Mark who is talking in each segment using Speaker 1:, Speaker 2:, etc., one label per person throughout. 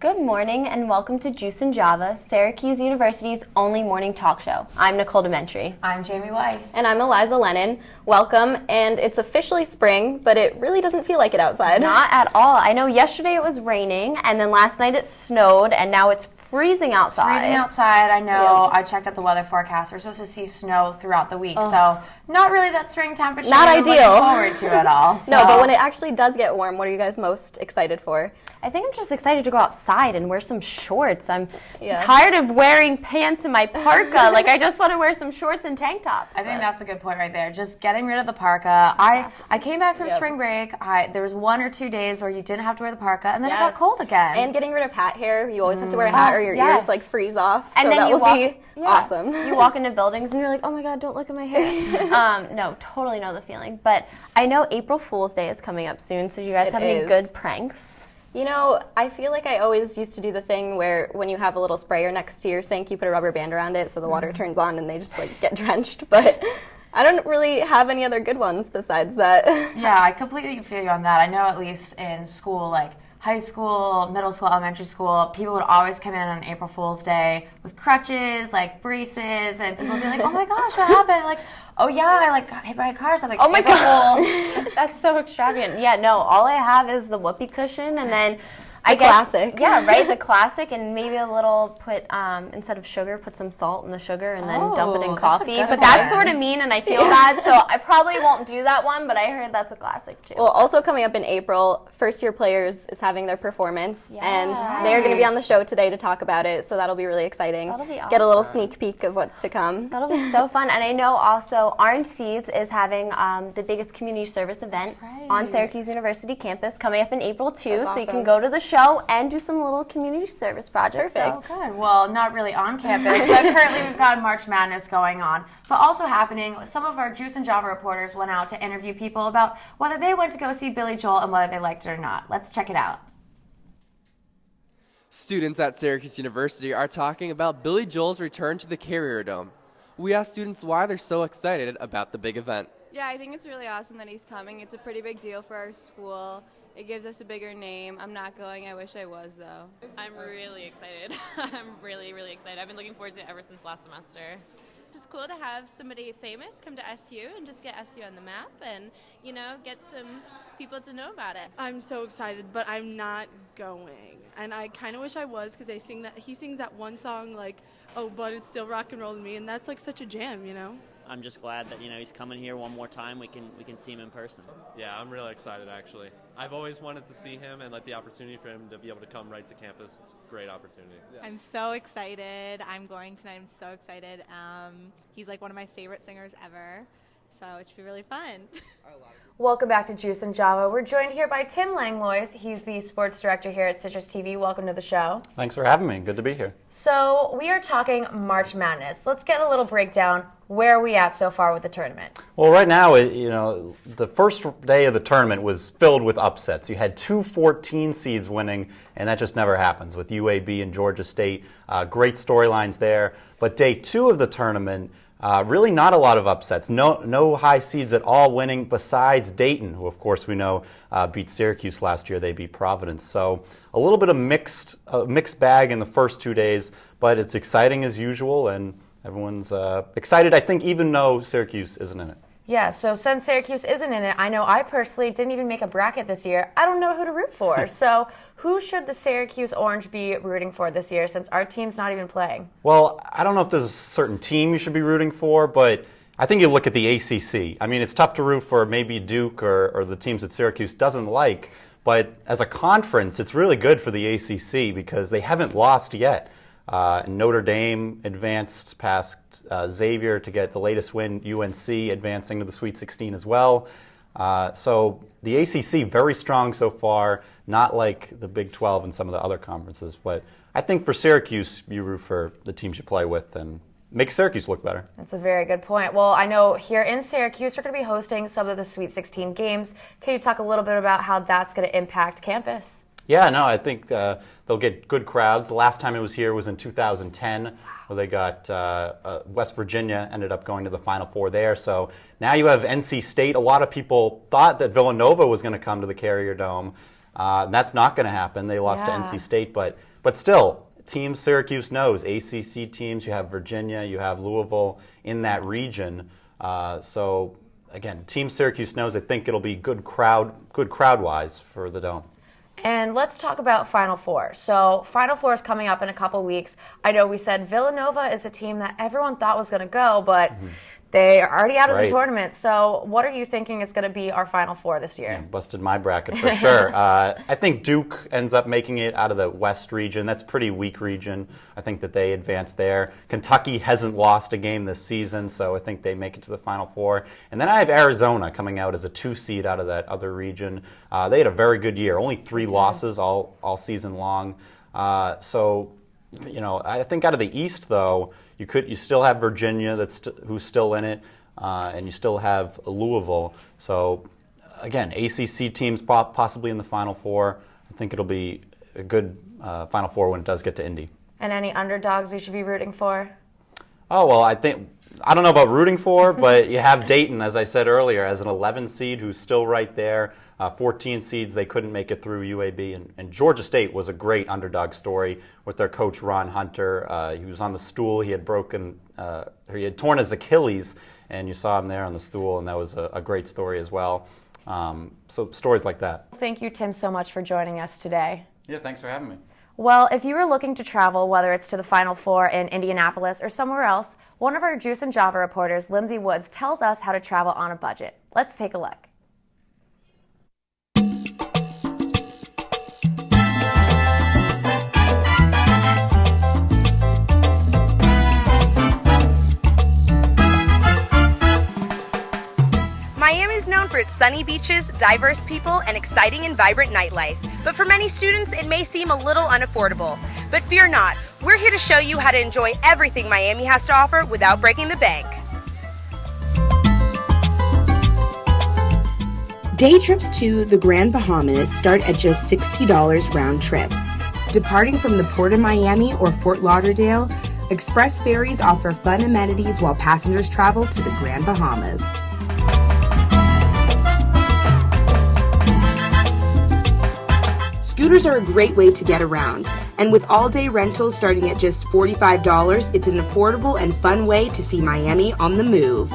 Speaker 1: Good morning and welcome to Juice and Java, Syracuse University's only morning talk show. I'm Nicole DeMentri.
Speaker 2: I'm Jamie Weiss.
Speaker 3: And I'm Eliza Lennon. Welcome, and it's officially spring, but it really doesn't feel like it outside.
Speaker 1: Not at all. I know yesterday it was raining, and then last night it snowed, and now it's freezing outside.
Speaker 2: It's freezing outside, I know. I checked out the weather forecast. We're supposed to see snow throughout the week, so not really that spring temperature.
Speaker 3: Not
Speaker 2: I'm
Speaker 3: ideal.
Speaker 2: Looking forward to it all. So.
Speaker 3: No, but when it actually does get warm, what are you guys most excited for?
Speaker 1: I think I'm just excited to go outside and wear some shorts. I'm tired of wearing pants in my parka. Like, I just want to wear some shorts and tank tops.
Speaker 2: I think that's a good point right there. Just getting rid of the parka. I came back from spring break. There was 1 or 2 days where you didn't have to wear the parka, and then it got cold again.
Speaker 3: And getting rid of hat hair. You always have to wear a hat or your ears like freeze off.
Speaker 1: And
Speaker 3: so
Speaker 1: then
Speaker 3: that
Speaker 1: you
Speaker 3: will
Speaker 1: walk,
Speaker 3: be awesome.
Speaker 1: You walk into buildings and you're like, oh my God, don't look at my hair. No, totally know the feeling. But I know April Fool's Day is coming up soon, so do you guys have any good pranks?
Speaker 3: You know, I feel like I always used to do the thing where when you have a little sprayer next to your sink, you put a rubber band around it so the water turns on and they just like get drenched. But I don't really have any other good ones besides that.
Speaker 2: Yeah, I completely feel you on that. I know at least in school, like high school, middle school, elementary school, people would always come in on April Fool's Day with crutches, like braces, and people would be like, oh my gosh, what happened? Like, oh yeah, I got hit by a car. So I'm like,
Speaker 1: oh my God, that's so extravagant. Yeah, no, all I have is the whoopee cushion, and then I guess
Speaker 3: classic.
Speaker 1: Yeah, right, the classic, and maybe a little instead of sugar, put some salt in the sugar and then dump it in coffee. But that's sort of mean, and I feel bad, so I probably won't do that one. But I heard that's a classic too.
Speaker 3: Well, also coming up in April, First Year Players is having their performance, and they're going to be on the show today to talk about it. So that'll be really exciting.
Speaker 1: That'll be awesome.
Speaker 3: Get a little sneak peek of what's to come.
Speaker 1: That'll be so fun. And I know also OrangeSeeds is having the biggest community service event on Syracuse University campus coming up in April too. So you can go to the show and do some little community service projects.
Speaker 3: Perfect.
Speaker 2: So good. Well, not really on campus, but currently we've got March Madness going on. But also happening, some of our Juice and Java reporters went out to interview people about whether they went to go see Billy Joel and whether they liked it or not. Let's check it out.
Speaker 4: Students at Syracuse University are talking about Billy Joel's return to the Carrier Dome. We asked students why they're so excited about the big event.
Speaker 5: Yeah, I think it's really awesome that he's coming. It's a pretty big deal for our school. It gives us a bigger name. I'm not going. I wish I was, though.
Speaker 6: I'm really excited. I'm really, really excited. I've been looking forward to it ever since last semester.
Speaker 7: Just cool to have somebody famous come to SU and just get SU on the map and, you know, get some people to know about it.
Speaker 8: I'm so excited, but I'm not going. And I kind of wish I was, because he sings that one song like, oh, but it's still rock and roll to me, and that's like such a jam, you know?
Speaker 9: I'm just glad that he's coming here one more time. We can see him in person.
Speaker 10: Yeah, I'm really excited actually. I've always wanted to see him, and the opportunity for him to be able to come right to campus. It's a great opportunity. Yeah.
Speaker 11: I'm so excited. I'm going tonight. I'm so excited. He's like one of my favorite singers ever, so it should be really fun.
Speaker 2: Welcome back to Juice and Java. We're joined here by Tim Langlois. He's the sports director here at CitrusTV. Welcome to the show.
Speaker 12: Thanks for having me. Good to be here.
Speaker 2: So we are talking March Madness. Let's get a little breakdown. Where are we at so far with the tournament?
Speaker 12: Well, right now, the first day of the tournament was filled with upsets. You had 2 14 seeds winning, and that just never happens with UAB and Georgia State. Great storylines there. But day 2 of the tournament, really not a lot of upsets. No high seeds at all winning besides Dayton, who of course we know beat Syracuse last year. They beat Providence. So a little bit of mixed bag in the first 2 days, but it's exciting as usual, and everyone's excited, I think, even though Syracuse isn't in it.
Speaker 2: Yeah, so since Syracuse isn't in it, I know I personally didn't even make a bracket this year. I don't know who to root for. So who should the Syracuse Orange be rooting for this year, since our team's not even playing?
Speaker 12: Well, I don't know if there's a certain team you should be rooting for, but I think you look at the ACC. I mean, it's tough to root for maybe Duke or the teams that Syracuse doesn't like, but as a conference, it's really good for the ACC because they haven't lost yet. Notre Dame advanced past Xavier to get the latest win, UNC advancing to the Sweet 16 as well. So the ACC very strong so far, not like the Big 12 and some of the other conferences. But I think for Syracuse, you root for the teams you play with and make Syracuse look better.
Speaker 2: That's a very good point. Well, I know here in Syracuse, we're going to be hosting some of the Sweet 16 games. Can you talk a little bit about how that's going to impact campus?
Speaker 12: Yeah, no, I think they'll get good crowds. The last time it was here was in 2010, where they got West Virginia ended up going to the Final Four there. So now you have NC State. A lot of people thought that Villanova was going to come to the Carrier Dome. And that's not going to happen. They lost to NC State, but still, teams Syracuse knows, ACC teams, you have Virginia, you have Louisville in that region. So again, Team Syracuse knows. I think it'll be good crowd-wise for the Dome.
Speaker 2: And let's talk about Final Four. So Final Four is coming up in a couple weeks. I know we said Villanova is a team that everyone thought was going to go, but they are already out of the tournament. So what are you thinking is going to be our Final Four this year?
Speaker 12: Yeah, busted my bracket for sure. I think Duke ends up making it out of the West region. That's a pretty weak region. I think that they advance there. Kentucky hasn't lost a game this season, so I think they make it to the Final Four. And then I have Arizona coming out as a 2 seed out of that other region. They had a very good year. Only 3 losses all season long. So, you know, I think out of the East, though, you still have Virginia who's still in it, and you still have Louisville. So, again, ACC teams possibly in the Final Four. I think it'll be a good Final Four when it does get to Indy.
Speaker 2: And any underdogs you should be rooting for?
Speaker 12: Oh, well, I don't know about rooting for, but you have Dayton, as I said earlier, as an 11 seed who's still right there. 14 seeds, they couldn't make it through UAB. And Georgia State was a great underdog story with their coach, Ron Hunter. He was on the stool. He had he had torn his Achilles, and you saw him there on the stool, and that was a great story as well. So stories like that.
Speaker 2: Thank you, Tim, so much for joining us today.
Speaker 12: Yeah, thanks for having me.
Speaker 2: Well, if you were looking to travel, whether it's to the Final Four in Indianapolis or somewhere else, one of our Juice and Java reporters, Lindsay Woods, tells us how to travel on a budget. Let's take a look.
Speaker 13: Miami is known for its sunny beaches, diverse people, and exciting and vibrant nightlife. But for many students, it may seem a little unaffordable. But fear not, we're here to show you how to enjoy everything Miami has to offer without breaking the bank. Day trips to the Grand Bahamas start at just $60 round trip. Departing from the Port of Miami or Fort Lauderdale, express ferries offer fun amenities while passengers travel to the Grand Bahamas. Scooters are a great way to get around, and with all-day rentals starting at just $45, it's an affordable and fun way to see Miami on the move.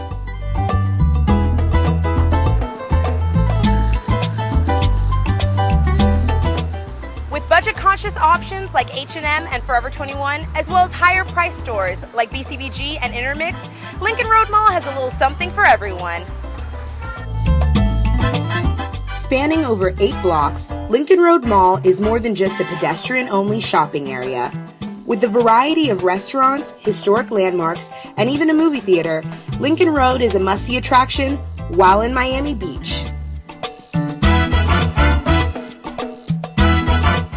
Speaker 13: With budget-conscious options like H&M and Forever 21, as well as higher-priced stores like BCBG and Intermix, Lincoln Road Mall has a little something for everyone. Spanning over 8 blocks, Lincoln Road Mall is more than just a pedestrian-only shopping area. With a variety of restaurants, historic landmarks, and even a movie theater, Lincoln Road is a must-see attraction while in Miami Beach.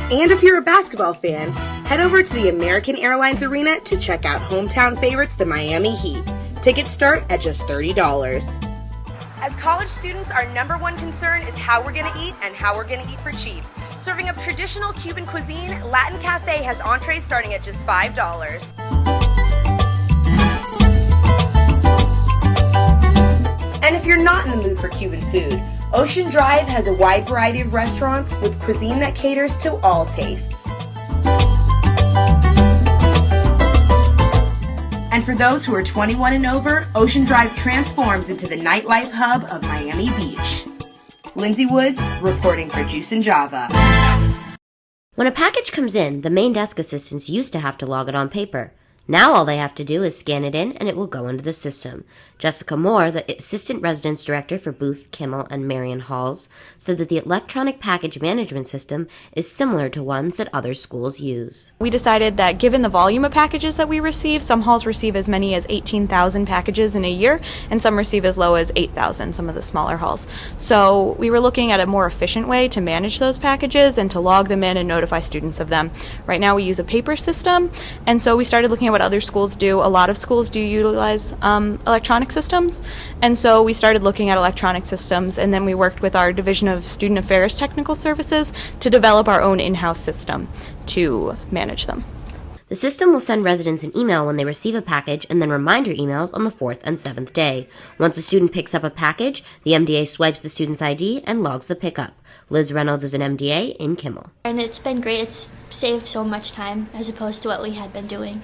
Speaker 13: And if you're a basketball fan, head over to the American Airlines Arena to check out hometown favorites, the Miami Heat. Tickets start at just $30. As college students, our #1 concern is how we're going to eat and how we're going to eat for cheap. Serving up traditional Cuban cuisine, Latin Cafe has entrees starting at just $5. And if you're not in the mood for Cuban food, Ocean Drive has a wide variety of restaurants with cuisine that caters to all tastes. And for those who are 21 and over, Ocean Drive transforms into the nightlife hub of Miami Beach. Lindsay Woods, reporting for Juice and Java.
Speaker 14: When a package comes in, the main desk assistants used to have to log it on paper. Now all they have to do is scan it in and it will go into the system. Jessica Moore, the Assistant Residence Director for Booth, Kimmel, and Marion Halls, said that the electronic package management system is similar to ones that other schools use.
Speaker 15: We decided that given the volume of packages that we receive, some halls receive as many as 18,000 packages in a year, and some receive as low as 8,000, some of the smaller halls. So we were looking at a more efficient way to manage those packages and to log them in and notify students of them. Right now we use a paper system, and so we started looking at what other schools do. A lot of schools do utilize electronic systems, and so we started looking at electronic systems, and then we worked with our Division of Student Affairs Technical Services to develop our own in-house system to manage them.
Speaker 14: The The system will send residents an email when they receive a package and then reminder emails on the 4th and 7th day. Once a student picks up a package, the MDA swipes the student's ID and logs the pickup. Liz Reynolds is an MDA in Kimmel.
Speaker 16: And it's been great. It's saved so much time as opposed to what we had been doing.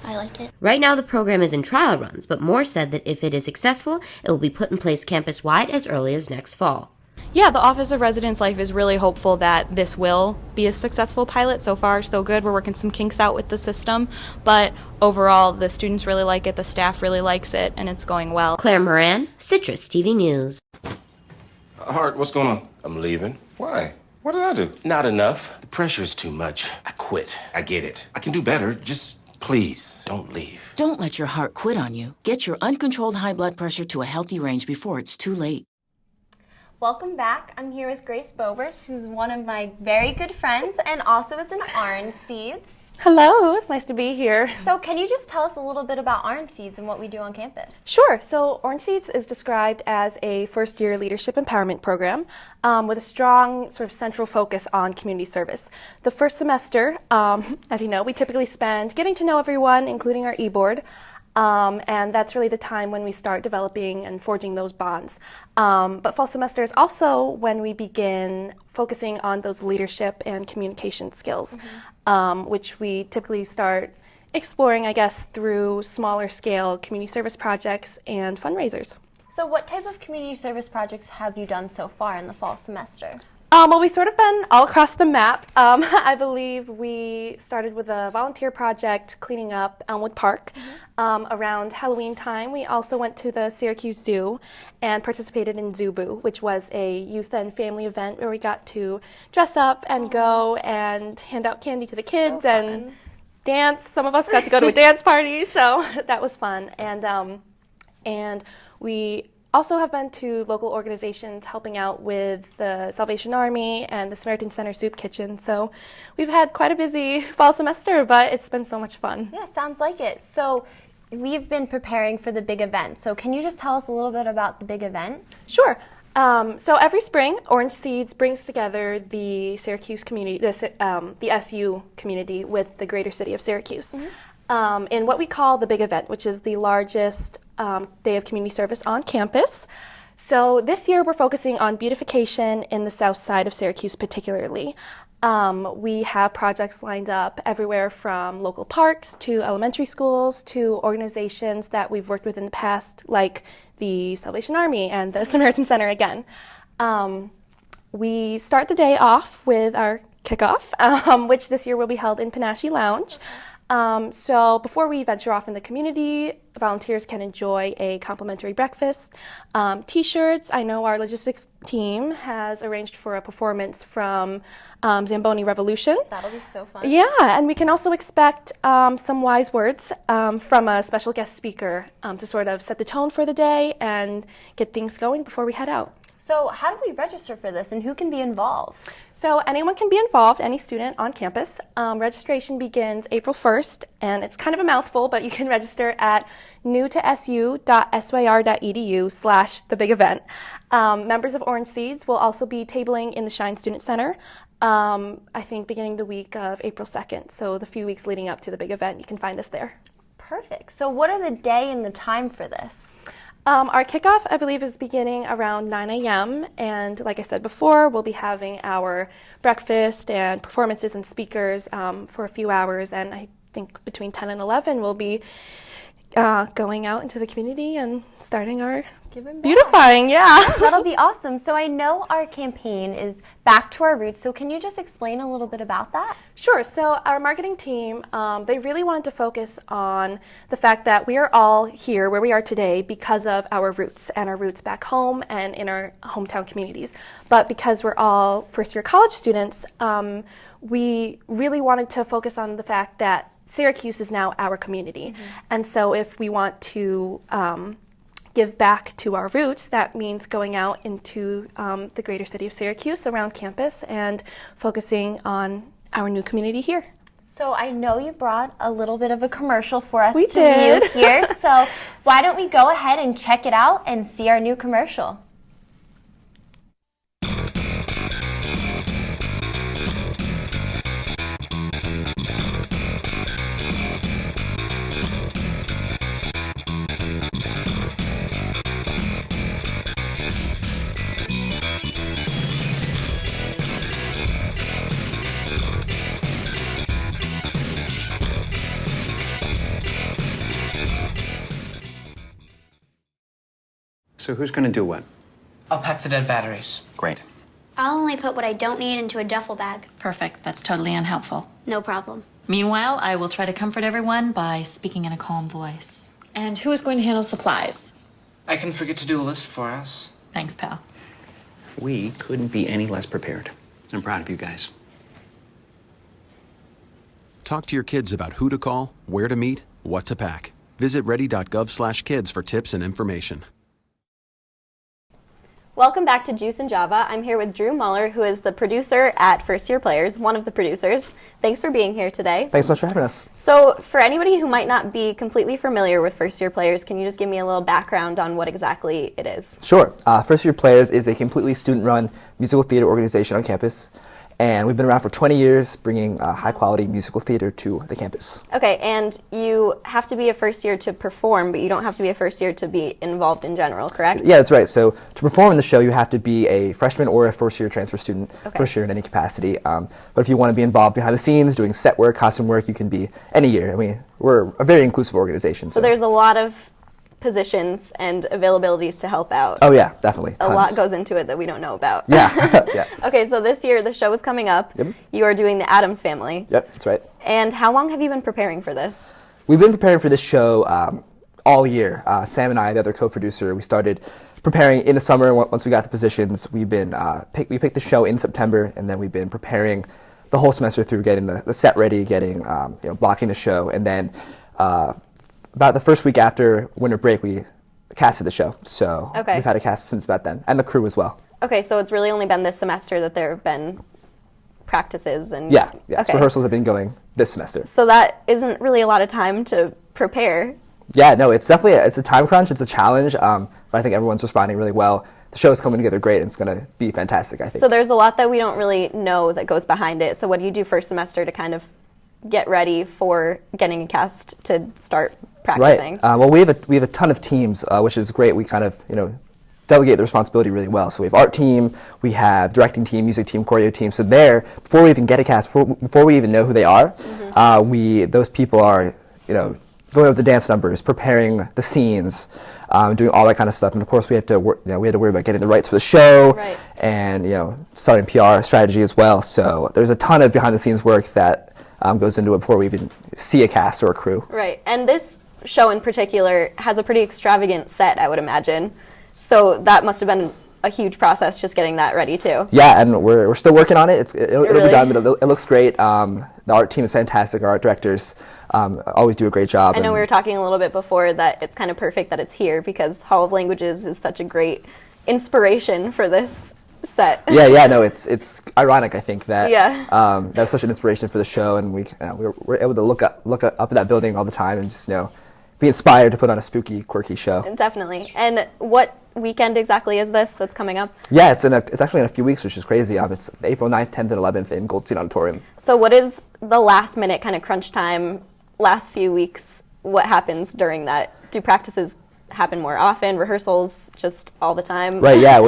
Speaker 16: I like it.
Speaker 14: Right now the program is in trial runs, but Moore said that if it is successful, it will be put in place campus-wide as early as next fall.
Speaker 15: Yeah, the Office of Residence Life is really hopeful that this will be a successful pilot. So far, so good. We're working some kinks out with the system, but overall, the students really like it, the staff really likes it, and it's going well.
Speaker 14: Claire Moran, Citrus TV News.
Speaker 17: Hart, what's going on? I'm leaving. Why? What did I do? Not enough. The pressure's too much. I quit. I get it. I can do better. Just please, don't leave.
Speaker 18: Don't let your heart quit on you. Get your uncontrolled high blood pressure to a healthy range before it's too late.
Speaker 1: Welcome back. I'm here with Grace Bobertz, who's one of my very good friends and also is in OrangeSeeds.
Speaker 19: Hello, it's nice to be here.
Speaker 1: So can you just tell us a little bit about OrangeSeeds and what we do on campus?
Speaker 19: Sure. So OrangeSeeds is described as a first-year leadership empowerment program with a strong sort of central focus on community service. The first semester, as you know, we typically spend getting to know everyone, including our e-board. And that's really the time when we start developing and forging those bonds. But fall semester is also when we begin focusing on those leadership and communication skills, which we typically start exploring, I guess, through smaller scale community service projects and fundraisers.
Speaker 1: So what type of community service projects have you done so far in the fall semester?
Speaker 19: Well, we've sort of been all across the map. I believe we started with a volunteer project cleaning up Elmwood Park around Halloween time. We also went to the Syracuse Zoo and participated in Zoo Boo, which was a youth and family event where we got to dress up and go and hand out candy to the kids and dance. Some of us got to go to a dance party, so that was fun. And we also have been to local organizations helping out with the Salvation Army and the Samaritan Center Soup Kitchen. So we've had quite a busy fall semester, but it's been so much fun.
Speaker 1: Yeah, sounds like it. So we've been preparing for the big event. So can you just tell us a little bit about the big event?
Speaker 19: Sure. So every spring, OrangeSeeds brings together the Syracuse community, the SU community with the greater city of Syracuse in what we call the big event, which is the largest day of community service on campus. So this year we're focusing on beautification in the south side of Syracuse particularly. We have projects lined up everywhere from local parks to elementary schools to organizations that we've worked with in the past, like the Salvation Army and the Samaritan Center again. We start the day off with our kickoff, which this year will be held in Panache Lounge. So before we venture off in the community, volunteers can enjoy a complimentary breakfast, t-shirts. I know our logistics team has arranged for a performance from Zamboni Revolution.
Speaker 1: That'll be so fun.
Speaker 19: Yeah, and we can also expect some wise words from a special guest speaker to sort of set the tone for the day and get things going before we head out.
Speaker 1: So how do we register for this and who can be involved?
Speaker 19: So anyone can be involved, any student on campus. Registration begins April 1st, and it's kind of a mouthful, but you can register at newtosu.syr.edu/thebigevent. Members of OrangeSeeds will also be tabling in the Shine Student Center, I think beginning the week of April 2nd. So the few weeks leading up to the big event, you can find us there.
Speaker 1: Perfect. So what are the day and the time for this?
Speaker 19: Our kickoff, I believe, is beginning around 9 a.m. And like I said before, we'll be having our breakfast and performances and speakers for a few hours. And I think between 10 and 11, we'll be going out into the community and starting our beautifying. Yeah.
Speaker 1: That'll be awesome. So I know our campaign is Back to Our Roots. So can you just explain a little bit about that?
Speaker 19: Sure. So our marketing team, they really wanted to focus on the fact that we are all here where we are today because of our roots and our roots back home and in our hometown communities. But because we're all first-year college students, we really wanted to focus on the fact that Syracuse is now our community. And so if we want to give back to our roots, that means going out into the greater city of Syracuse around campus and focusing on our new community here.
Speaker 1: So I know you brought a little bit of a commercial for us
Speaker 19: We
Speaker 1: to
Speaker 19: did.
Speaker 1: view here. So why don't we go ahead and check it out and see our new commercial?
Speaker 20: So who's going to do what?
Speaker 21: I'll pack the dead batteries.
Speaker 20: Great.
Speaker 22: I'll only put what I don't need into a duffel bag.
Speaker 23: Perfect. That's totally unhelpful.
Speaker 22: No problem.
Speaker 23: Meanwhile, I will try to comfort everyone by speaking in a calm voice. And who is going to handle supplies?
Speaker 21: I can forget to do a list for us.
Speaker 23: Thanks, pal.
Speaker 20: We couldn't be any less prepared. I'm proud of you guys.
Speaker 24: Talk to your kids about who to call, where to meet, what to pack. Visit ready.gov/kids for tips and information.
Speaker 3: Welcome back to Juice and Java. I'm here with Drew Muller, who is the producer at First Year Players, one of the producers. Thanks for being here today.
Speaker 25: Thanks so much for having us.
Speaker 3: So for anybody who might not be completely familiar with First Year Players, can you just give me a little background on what exactly it is?
Speaker 25: Sure. First Year Players is a completely student-run musical theater organization on campus. And we've been around for 20 years, bringing high-quality musical theater to the campus.
Speaker 3: Okay, and you have to be a first year to perform, but you don't have to be a first year to be involved in general, correct?
Speaker 25: Yeah, that's right. So to perform in the show, you have to be a freshman or a first-year transfer student, first year in any capacity. But if you want to be involved behind the scenes, doing set work, costume work, you can be any year. I mean, we're a very inclusive organization.
Speaker 3: So there's a lot of positions and availabilities to help out.
Speaker 25: Oh yeah, definitely.
Speaker 3: A lot goes into it that we don't know about.
Speaker 25: Yeah. Yeah.
Speaker 3: Okay, so this year the show is coming up.
Speaker 25: Yep.
Speaker 3: You are doing the Addams Family.
Speaker 25: Yep, that's right.
Speaker 3: And how long have you been preparing for this?
Speaker 25: We've been preparing for this show all year. Sam and I, the other co-producer, we started preparing in the summer. Once we got the positions, we picked the show in September, and then we've been preparing the whole semester through, getting the set ready, getting blocking the show, and then about the first week after winter break, we casted the show. So we've had a cast since about then, and the crew as well.
Speaker 3: Okay, so it's really only been this semester that there have been practices and...
Speaker 25: Yeah. So rehearsals have been going this semester.
Speaker 3: So that isn't really a lot of time to prepare.
Speaker 25: Yeah, no, it's definitely it's a time crunch, it's a challenge, but I think everyone's responding really well. The show is coming together great, and it's going to be fantastic, I think.
Speaker 3: So there's a lot that we don't really know that goes behind it. So what do you do first semester to kind of get ready for getting a cast to start practicing?
Speaker 25: Right. Well, we have a ton of teams, which is great. We kind of delegate the responsibility really well. So we have art team, we have directing team, music team, choreo team. So there, before we even get a cast, before we even know who they are, those people are going over the dance numbers, preparing the scenes, doing all that kind of stuff. And of course, we had to worry about getting the rights for the show, and starting PR strategy as well. So there's a ton of behind the scenes work that goes into it before we even see a cast or a crew.
Speaker 3: Right, and this show in particular has a pretty extravagant set, I would imagine. So that must have been a huge process just getting that ready too.
Speaker 25: Yeah, and we're still working on it. It'll be done, but it looks great. The art team is fantastic. Our art directors always do a great job.
Speaker 3: I know we were talking a little bit before that it's kind of perfect that it's here because Hall of Languages is such a great inspiration for this set.
Speaker 25: Yeah, no, it's ironic, I think, that
Speaker 3: that
Speaker 25: was such an inspiration for the show, and we're able to look up at that building all the time and just be inspired to put on a spooky, quirky show.
Speaker 3: Definitely. And what weekend exactly is this that's coming up?
Speaker 25: Yeah, it's actually in a few weeks, which is crazy. It's April 9th, 10th, and 11th in Goldstein Auditorium.
Speaker 3: So what is the last minute kind of crunch time, last few weeks? What happens during that? Do practices happen more often, rehearsals just all the time?
Speaker 25: Right, yeah.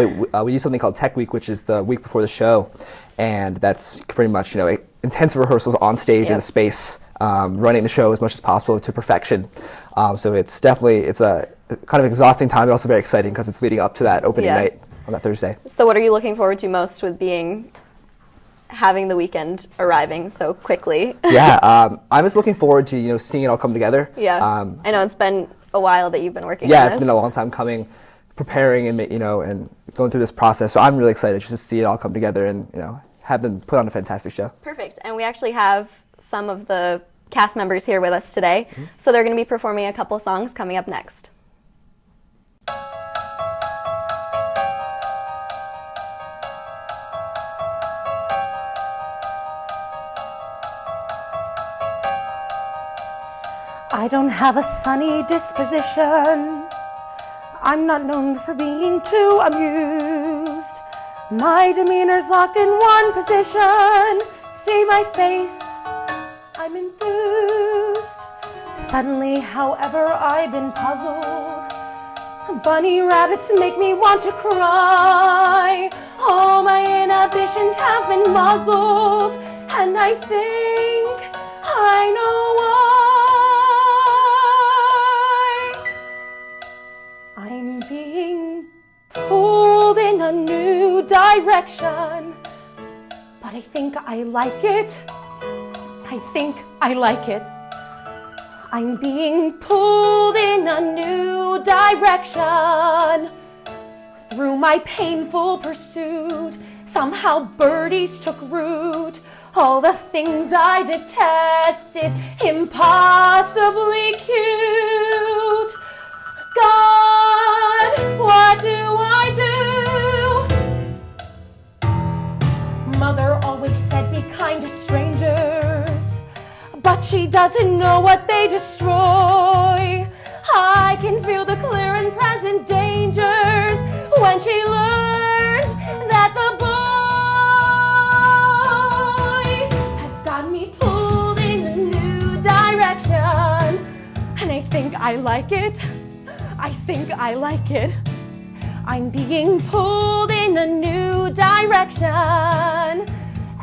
Speaker 25: We do something called Tech Week, which is the week before the show, and that's pretty much intensive rehearsals on stage in the space, running the show as much as possible to perfection. So it's a kind of exhausting time, but also very exciting because it's leading up to that opening night on that Thursday.
Speaker 3: So what are you looking forward to most with having the weekend arriving so quickly?
Speaker 25: Yeah, I'm just looking forward to seeing it all come together.
Speaker 3: Yeah, I know it's been a while that you've been working on this.
Speaker 25: Yeah, it's been a long time coming, preparing and going through this process. So I'm really excited just to see it all come together and have them put on a fantastic show.
Speaker 3: Perfect. And we actually have some of the cast members here with us today. So they're going to be performing a couple songs coming up next.
Speaker 26: I don't have a sunny disposition. I'm not known for being too amused. My demeanor's locked in one position. See my face, I'm enthused. Suddenly, however, I've been puzzled. Bunny rabbits make me want to cry. All my inhibitions have been muzzled, and I think I know why. I'm being direction. But I think I like it. I think I like it. I'm being pulled in a new direction. Through my painful pursuit, somehow birdies took root. All the things I detested, impossibly cute. God, what do I do? Mother always said be kind to strangers, but she doesn't know what they destroy. I can feel the clear and present dangers when she learns that the boy has got me pulled in a new direction. And I think I like it. I think I like it. I'm being pulled in a new direction.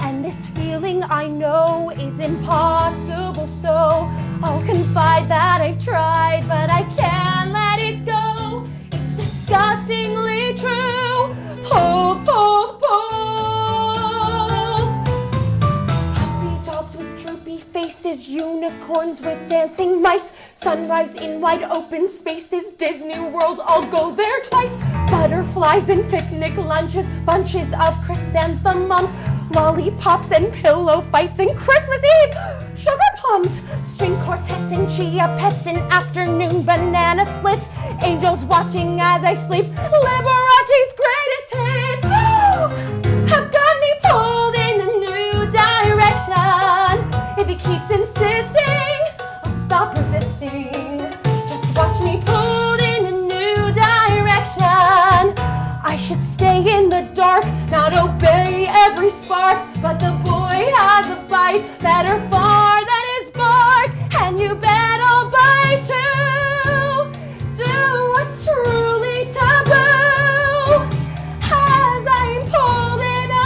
Speaker 26: And this feeling I know is impossible, so I'll confide that I've tried, but I can't let it go. It's disgustingly true. Pulled, pulled, pulled. Happy dogs with droopy faces, unicorns with dancing mice, sunrise in wide open spaces, Disney World, I'll go there twice. Butterflies and picnic lunches, bunches of chrysanthemums, lollipops and pillow fights and Christmas Eve sugar plums, string quartets and chia pets and afternoon banana splits, angels watching as I sleep, Liberace's greatest hits have got me pulled in a new direction. If he keeps insisting, I'll stop resisting. Just watch me pulled in a new direction. I should stay in the dark, not obey every spark, but the boy has a bite better far than his bark, and you bet I'll bite too. Do what's truly taboo as I'm pulled in a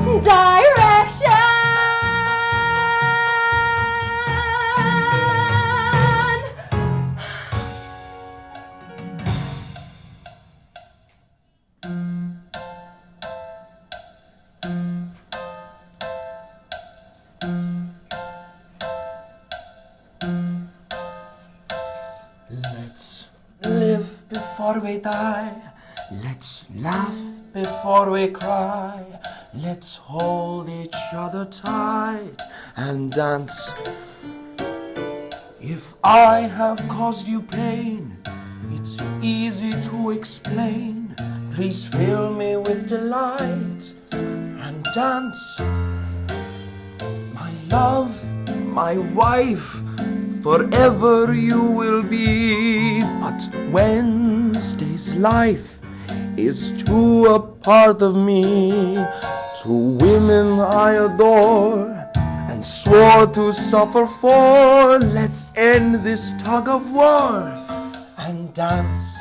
Speaker 26: new direction.
Speaker 4: Let's live before we die. Let's laugh before we cry. Let's hold each other tight and dance. If I have caused you pain, it's easy to explain. Please fill me with delight and dance. My love, my wife, forever you will be. But Wednesday's life is too a part of me. Two women I adore and swore to suffer for. Let's end this tug of war and dance.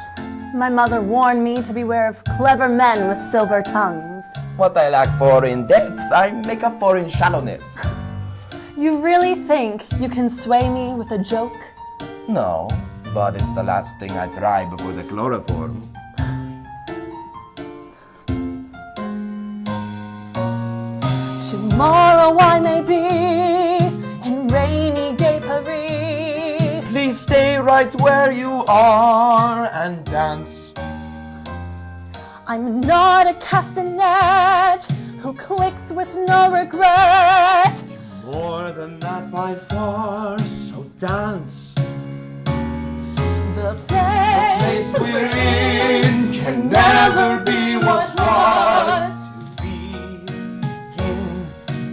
Speaker 26: My mother warned me to beware of clever men with silver tongues.
Speaker 4: What I lack for in depth, I make up for in shallowness.
Speaker 26: You really think you can sway me with a joke?
Speaker 4: No, but it's the last thing I try before the chloroform.
Speaker 26: Tomorrow I may be in rainy gay Paris.
Speaker 4: Please stay right where you are and dance.
Speaker 26: I'm not a castanet who clicks with no regret.
Speaker 4: More than that by far, so dance.
Speaker 26: The place
Speaker 4: we're in can never be what was. To begin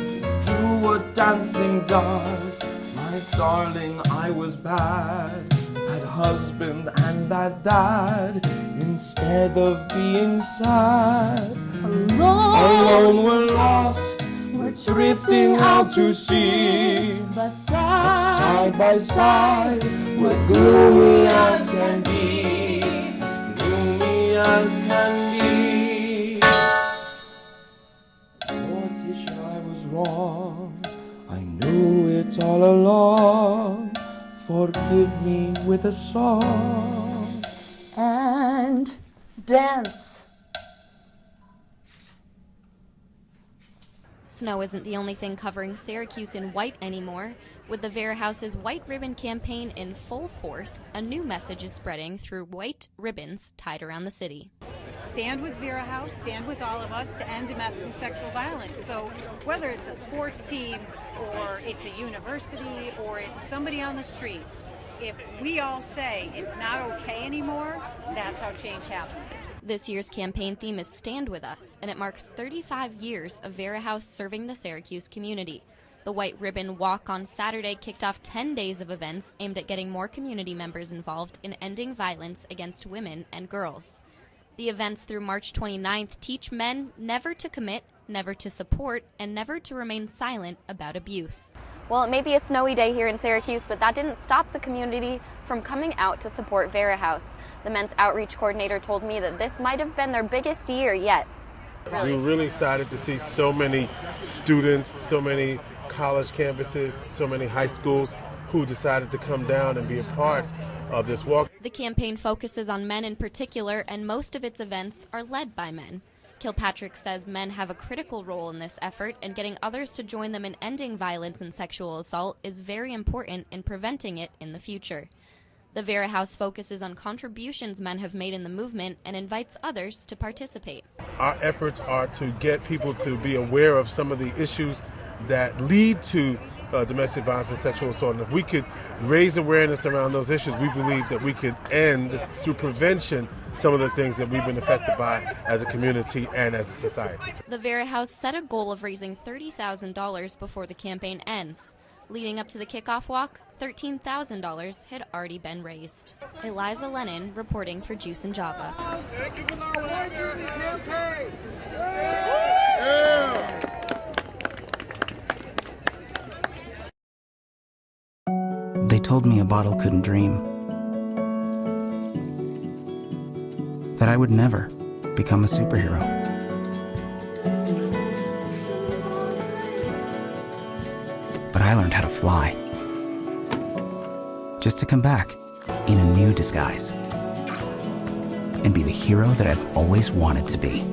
Speaker 4: to do what dancing does. My darling, I was bad, bad husband and bad dad. Instead of being sad, alone we're lost. We're drifting out to sea, but side by side, we're gloomy as can be, as gloomy as can be. Morticia, I was wrong, I knew it all along. Forgive me with a song
Speaker 26: and dance.
Speaker 5: Snow isn't the only thing covering Syracuse in white anymore. With the Vera House's White Ribbon campaign in full force, a new message is spreading through white ribbons tied around the city.
Speaker 6: Stand with Vera House, stand with all of us to end domestic and sexual violence. So whether it's a sports team or it's a university or it's somebody on the street, if we all say it's not okay anymore, that's how change happens.
Speaker 5: This year's campaign theme is Stand With Us, and it marks 35 years of Vera House serving the Syracuse community. The White Ribbon Walk on Saturday kicked off 10 days of events aimed at getting more community members involved in ending violence against women and girls. The events through March 29th teach men never to commit, never to support, and never to remain silent about abuse.
Speaker 3: Well, it may be a snowy day here in Syracuse, but that didn't stop the community from coming out to support Vera House. The men's outreach coordinator told me that this might have been their biggest year yet.
Speaker 7: We were really excited to see so many students, so many college campuses, so many high schools who decided to come down and be a part of this walk.
Speaker 5: The campaign focuses on men in particular, and most of its events are led by men. Kilpatrick says men have a critical role in this effort, and getting others to join them in ending violence and sexual assault is very important in preventing it in the future. The Vera House focuses on contributions men have made in the movement and invites others to participate.
Speaker 7: Our efforts are to get people to be aware of some of the issues that lead to domestic violence and sexual assault. And if we could raise awareness around those issues, we believe that we could end, through prevention, some of the things that we've been affected by as a community and as a society.
Speaker 5: The Vera House set a goal of raising $30,000 before the campaign ends. Leading up to the kickoff walk, $13,000 had already been raised. Eliza Lennon reporting for Juice and Java.
Speaker 8: They told me a bottle couldn't dream. That I would never become a superhero. But I learned how to fly. Just to come back in a new disguise. And be the hero that I've always wanted to be.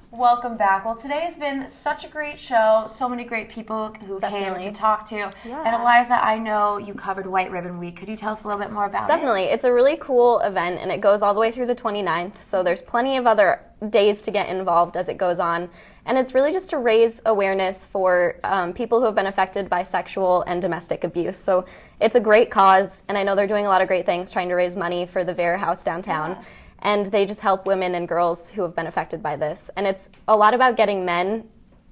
Speaker 2: Welcome back. Well, today's been such a great show. So many great people who came to talk to.
Speaker 3: Yeah.
Speaker 2: And Eliza, I know you covered White Ribbon Week. Could you tell us a little bit more about it?
Speaker 3: Definitely. It's a really cool event, and it goes all the way through the 29th, so there's plenty of other days to get involved as it goes on. And it's really just to raise awareness for people who have been affected by sexual and domestic abuse. So it's a great cause, and I know they're doing a lot of great things trying to raise money for the Vera House downtown. Yeah. And they just help women and girls who have been affected by this. And it's a lot about getting men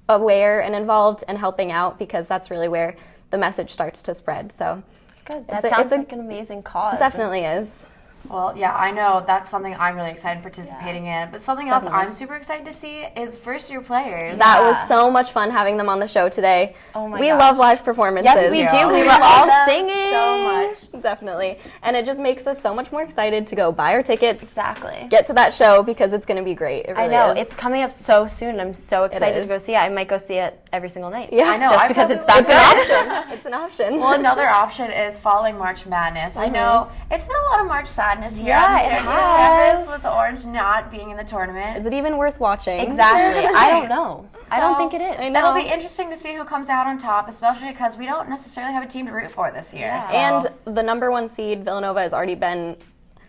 Speaker 3: aware and involved and helping out, because that's really where the message starts to spread. So
Speaker 1: good. That sounds like an amazing cause.
Speaker 3: It definitely is.
Speaker 2: Well, yeah, I know that's something I'm really excited participating in. But something else I'm super excited to see is first-year players.
Speaker 3: That was so much fun having them on the show today.
Speaker 1: Oh my
Speaker 3: We
Speaker 1: gosh.
Speaker 3: love live performances.
Speaker 1: Yes, we do. We were all singing
Speaker 3: so much. Definitely. And it just makes us so much more excited to go buy our tickets.
Speaker 1: Exactly.
Speaker 3: Get to that show, because it's going to be great. It really
Speaker 1: I know.
Speaker 3: is.
Speaker 1: It's coming up so soon. I'm so excited
Speaker 3: is.
Speaker 1: to go see it. I might go see it every single night.
Speaker 3: Yeah,
Speaker 2: I know.
Speaker 1: Just because it's that good.
Speaker 3: It's an option.
Speaker 2: Well, another option is following March Madness. I know it's been a lot of March sadness here on the Syracuse campus with the Orange not being in the tournament.
Speaker 3: Is it even worth watching?
Speaker 1: Exactly. I don't know. I don't think it is.
Speaker 2: It'll be interesting to see who comes out on top, especially because we don't necessarily have a team to root for this year.
Speaker 1: Yeah.
Speaker 2: So.
Speaker 3: And the number one seed, Villanova, has already been...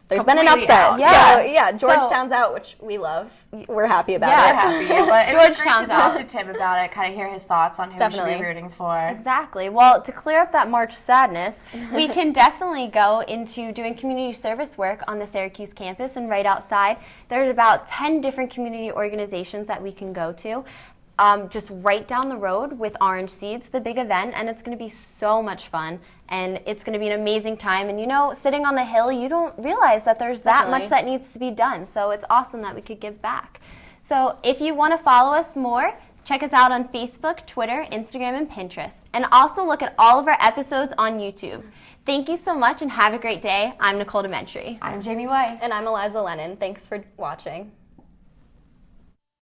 Speaker 3: There's
Speaker 2: Completely
Speaker 3: been an upset.
Speaker 2: out.
Speaker 3: Yeah. So, yeah, Georgetown's out, which we love. We're happy about it.
Speaker 2: We're happy. But it was great to talk to Tim about it, kind of hear his thoughts on who we should be rooting for.
Speaker 1: Exactly. Well, to clear up that March sadness, we can definitely go into doing community service work on the Syracuse campus and right outside. There's about 10 different community organizations that we can go to. Just right down the road with OrangeSeeds, the big event, and it's going to be so much fun, and it's going to be an amazing time. And you know, sitting on the hill, you don't realize that there's that much that needs to be done, so it's awesome that we could give back. So if you want to follow us more, check us out on Facebook, Twitter, Instagram, and Pinterest, and also look at all of our episodes on YouTube. Thank you so much, and have a great day. I'm Nicole DeMentri.
Speaker 2: I'm Jamie Weiss.
Speaker 3: And I'm Eliza Lennon. Thanks for watching.